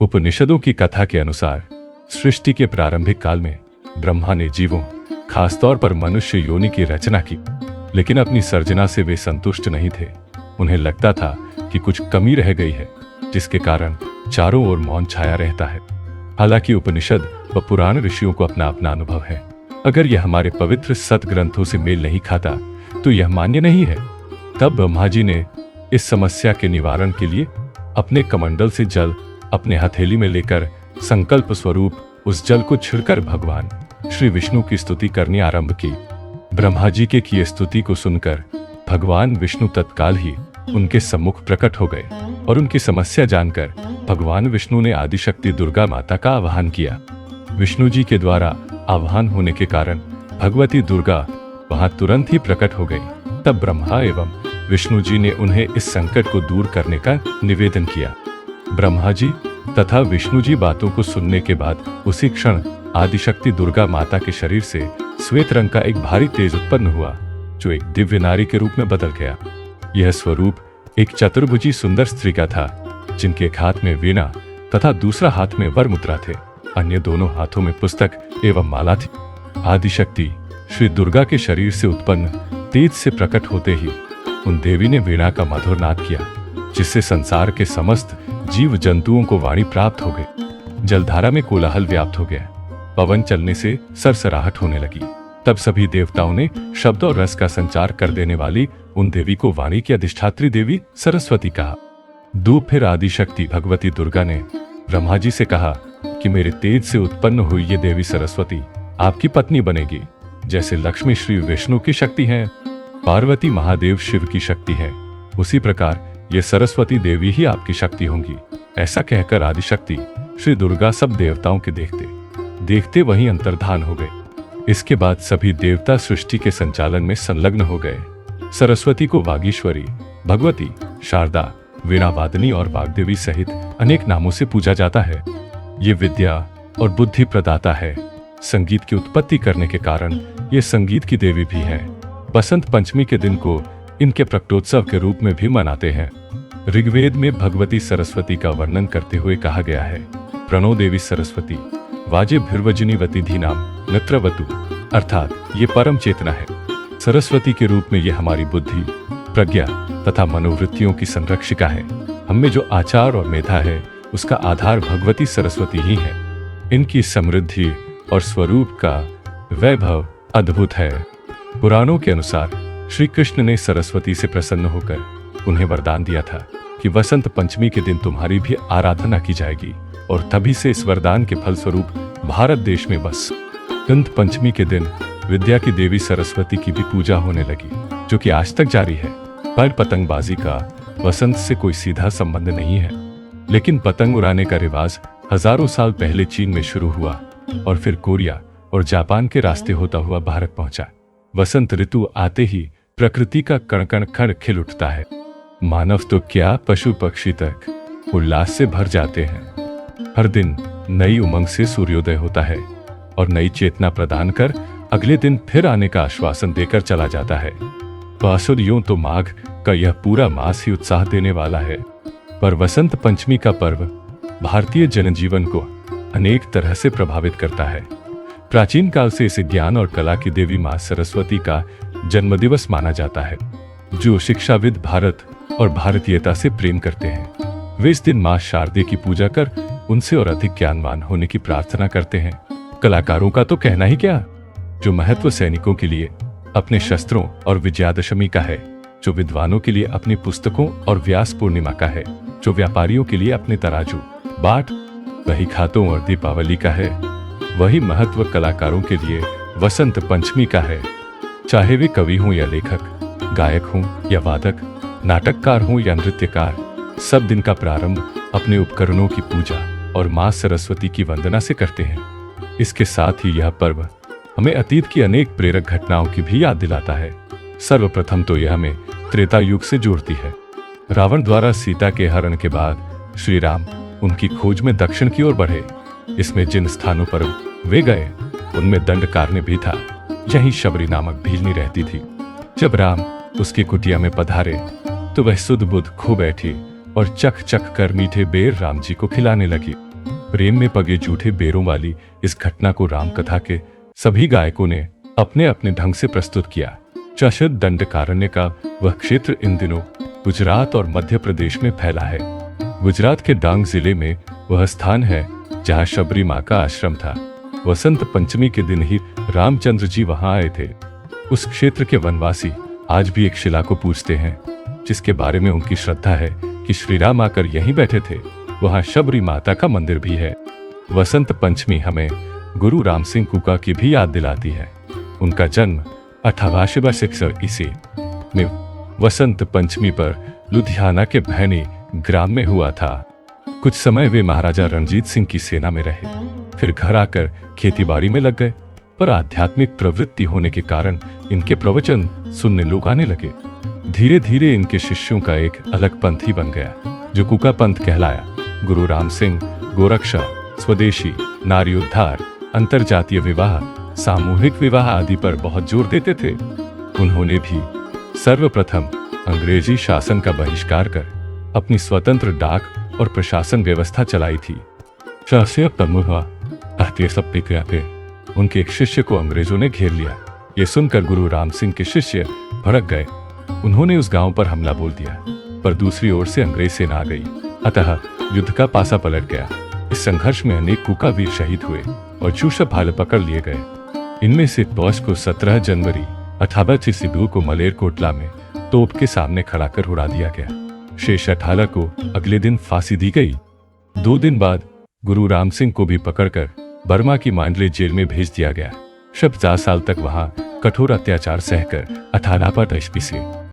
उपनिषदों की कथा के अनुसार सृष्टि के प्रारंभिक काल में ब्रह्मा ने जीवों, खासतौर पर मनुष्य योनि की रचना की, लेकिन अपनी सर्जना से वे संतुष्ट नहीं थे। उन्हें लगता था कि कुछ कमी रह गई है, जिसके कारण चारों ओर मौन छाया रहता है। हालांकि उपनिषद व पुराण ऋषियों को अपना अपना अनुभव है। अगर यह हमारे पवित्र सतग्रंथों से मेल नहीं खाता तो यह मान्य नहीं है। तब ब्रह्मा जी ने इस समस्या के निवारण के लिए अपने कमंडल से जल अपने हथेली में लेकर संकल्प स्वरूप उस जल को छिड़कर भगवान श्री विष्णु की स्तुति करनी आरंभ की। ब्रह्मा जी के किए स्तुति को सुनकर भगवान विष्णु तत्काल ही उनके सम्मुख प्रकट हो गए और उनकी समस्या जानकर भगवान विष्णु ने आदिशक्ति दुर्गा माता का आह्वान किया। विष्णु जी के द्वारा आह्वान होने के कारण भगवती दुर्गा वहां तुरंत ही प्रकट हो गई। तब ब्रह्मा एवं विष्णु जी ने उन्हें इस संकट को दूर करने का निवेदन किया। ब्रह्मा जी तथा विष्णु जी बातों को सुनने के बाद उसी क्षण आदिशक्ति दुर्गा माता के शरीर से श्वेत रंग का एक भारी तेज उत्पन्न हुआ, जो एक दिव्य नारी के रूप में बदल गया। यह स्वरूप एक चतुर्भुजी सुंदर स्त्री का था, जिनके एक हाथ में वीणा तथा दूसरा हाथ में वर मुद्रा थे। अन्य दोनों हाथों में पुस्तक एवं माला थी। आदिशक्ति श्री दुर्गा के शरीर से उत्पन्न तेज से प्रकट होते ही उन देवी ने वीणा का मधुर नाद किया, जिससे संसार के समस्त जीव जंतुओं को वाणी प्राप्त हो गई। जलधारा में कोलाहल व्याप्त हो गया। पवन चलने से सरसराहट होने लगी। तब सभी देवताओं ने शब्द और रस का संचार कर देने वाली उन देवी को वाणी की अधिष्ठात्री देवी सरस्वती कहा। दूर फिर आदिशक्ति भगवती दुर्गा ने ब्रह्मा जी से कहा कि मेरे तेज से उत्पन्न हुई ये देवी सरस्वती आपकी पत्नी बनेगी। जैसे लक्ष्मी श्री विष्णु की शक्ति है, पार्वती महादेव शिव की शक्ति है, उसी प्रकार ये सरस्वती देवी ही आपकी शक्ति होंगी। ऐसा कहकर आदिशक्ति श्री दुर्गा सब देवताओं के देखते देखते वहीं अंतर्धान हो गए। इसके बाद सभी देवता सृष्टि के संचालन में संलग्न हो गए। सरस्वती को वागीश्वरी, भगवती, शारदा, वीणावादिनी और वाग्देवी सहित अनेक नामों से पूजा जाता है। ये विद्या और बुद्धि प्रदाता है। संगीत की उत्पत्ति करने के कारण ये संगीत की देवी भी है। बसंत पंचमी के दिन को इनके प्रकटोत्सव के रूप में भी मनाते हैं। ऋग्वेद में भगवती सरस्वती का वर्णन करते हुए कहा गया है, प्रणो देवी सरस्वती वाजे भिर्वजनीवती धीनाम नत्रवतु, अर्थात ये परम चेतना है। सरस्वती के रूप में ये हमारी बुद्धि, प्रज्ञा तथा मनोवृत्तियों की संरक्षिका है। हमें जो आचार और मेधा है उसका आधार भगवती सरस्वती ही है। इनकी समृद्धि और स्वरूप का वैभव अद्भुत है। पुराणों के अनुसार श्री कृष्ण ने सरस्वती से प्रसन्न होकर उन्हें वरदान दिया था कि वसंत पंचमी के दिन तुम्हारी भी आराधना की जाएगी, और तभी से इस वरदान के फलस्वरूप भारत देश में बसंत पंचमी के दिन विद्या की देवी सरस्वती की भी पूजा होने लगी, जो कि आज तक जारी है। पर पतंगबाजी का वसंत से कोई सीधा संबंध नहीं है, लेकिन पतंग उड़ाने का रिवाज हजारों साल पहले चीन में शुरू हुआ और फिर कोरिया और जापान के रास्ते होता हुआ भारत पहुंचा। वसंत ऋतु आते ही प्रकृति का कण कण खड़ खिल उठता है। मानव तो क्या, पशु पक्षी तक उल्लास से भर जाते हैं। हर दिन नई उमंग से सूर्योदय होता है और नई चेतना प्रदान कर अगले दिन फिर आने का आश्वासन देकर चला जाता है। पासुर यूं तो माघ का यह पूरा मास ही उत्साह देने वाला है, पर वसंत पंचमी का पर्व भारतीय जनजीवन को अनेक तरह से प्रभावित करता है। प्राचीन काल से इसे ज्ञान और कला की देवी मां सरस्वती का जन्मदिवस माना जाता है। जो शिक्षाविद भारत और भारतीयता से प्रेम करते हैं, वे इस दिन मां शारदे की पूजा कर उनसे और अधिक ज्ञानवान होने की प्रार्थना करते हैं। कलाकारों का तो कहना ही क्या, जो महत्व सैनिकों के लिए अपने शस्त्रों और विजयादशमी का है, जो विद्वानों के लिए अपनी पुस्तकों और व्यास पूर्णिमा का है, जो व्यापारियों के लिए अपने तराजू, बाट, दही खातों और दीपावली का है, वही महत्व कलाकारों के लिए वसंत पंचमी का है। चाहे वे कवि हों या लेखक, गायक हों या वादक, नाटककार हों या नृत्यकार, सब दिन का प्रारंभ अपने उपकरणों की पूजा और मां सरस्वती की वंदना से करते हैं। इसके साथ ही यह पर्व हमें अतीत की अनेक प्रेरक घटनाओं की भी याद दिलाता है। सर्वप्रथम तो यह हमें त्रेता युग से जोड़ती है। रावण द्वारा सीता के हरण के बाद श्री राम उनकी खोज में दक्षिण की ओर बढ़े। इसमें जिन स्थानों पर वे गए उनमें दंडकारण्य भी था। यहीं शबरी नामक भीलनी रहती थी। जब राम उसकी कुटिया में पधारे तो वह सुध बुध खो बैठी और चख चख कर मीठे बेर राम जी को खिलाने लगी। प्रेम में पगे जूठे बेरों वाली इस घटना को रामकथा के सभी गायकों ने अपने अपने ढंग से प्रस्तुत किया। चशद दंडकारण्य का वह क्षेत्र इन दिनों गुजरात और मध्य प्रदेश में फैला है। गुजरात के डांग जिले में वह स्थान है जहां शबरी मां का आश्रम था। वसंत पंचमी के दिन ही रामचंद्र जी वहां आए थे। उस क्षेत्र के वनवासी आज भी एक शिला को पूजते हैं जिसके बारे में उनकी श्रद्धा है कि श्री राम आकर यहीं बैठे थे। वहां शबरी माता का मंदिर भी है। वसंत पंचमी हमें गुरु राम सिंह कुका की भी याद दिलाती है। उनका जन्म 1866 ईस्वी में वसंत पंचमी पर लुधियाना के भैनी ग्राम में हुआ था। कुछ समय वे महाराजा रणजीत सिंह की सेना में रहे, फिर घर आकर खेतीबाड़ी में लग गए। पर आध्यात्मिक प्रवृत्ति होने के कारण इनके प्रवचन सुनने लोग आने लगे। धीरे धीरे इनके शिष्यों का एक अलग पंथ ही बन गया जो कुका पंथ कहलाया। गुरु राम सिंह गोरक्षा, स्वदेशी, नारी उद्धार, अंतरजातीय विवाह, सामूहिक विवाह आदि पर बहुत जोर देते थे। उन्होंने भी सर्वप्रथम अंग्रेजी शासन का बहिष्कार कर अपनी स्वतंत्र डाक और प्रशासन व्यवस्था चलाई थी। उनके एक शिष्य को अंग्रेजों ने घेर लिया। ये सुनकर गुरु राम सिंह के शिष्य भड़क गए। उन्होंने उस गांव पर हमला बोल दिया, पर दूसरी ओर से अंग्रेज सेना आ गई, अतः युद्ध का पासा पलट गया। इस संघर्ष में अनेक कुका वीर शहीद हुए और चूषा भाले पकड़ लिए गए। इनमें से बॉस को 17 जनवरी 1862 को मलेरकोटला में तोप के सामने खड़ा कर उड़ा दिया गया। शेष 18 को अगले दिन फांसी दी गई। 2 दिन बाद गुरु राम सिंह को भी पकड़कर बर्मा की मांडले जेल में भेज दिया गया। 50 साल तक वहां कठोर अत्याचार सहकर 18 ईस्वी से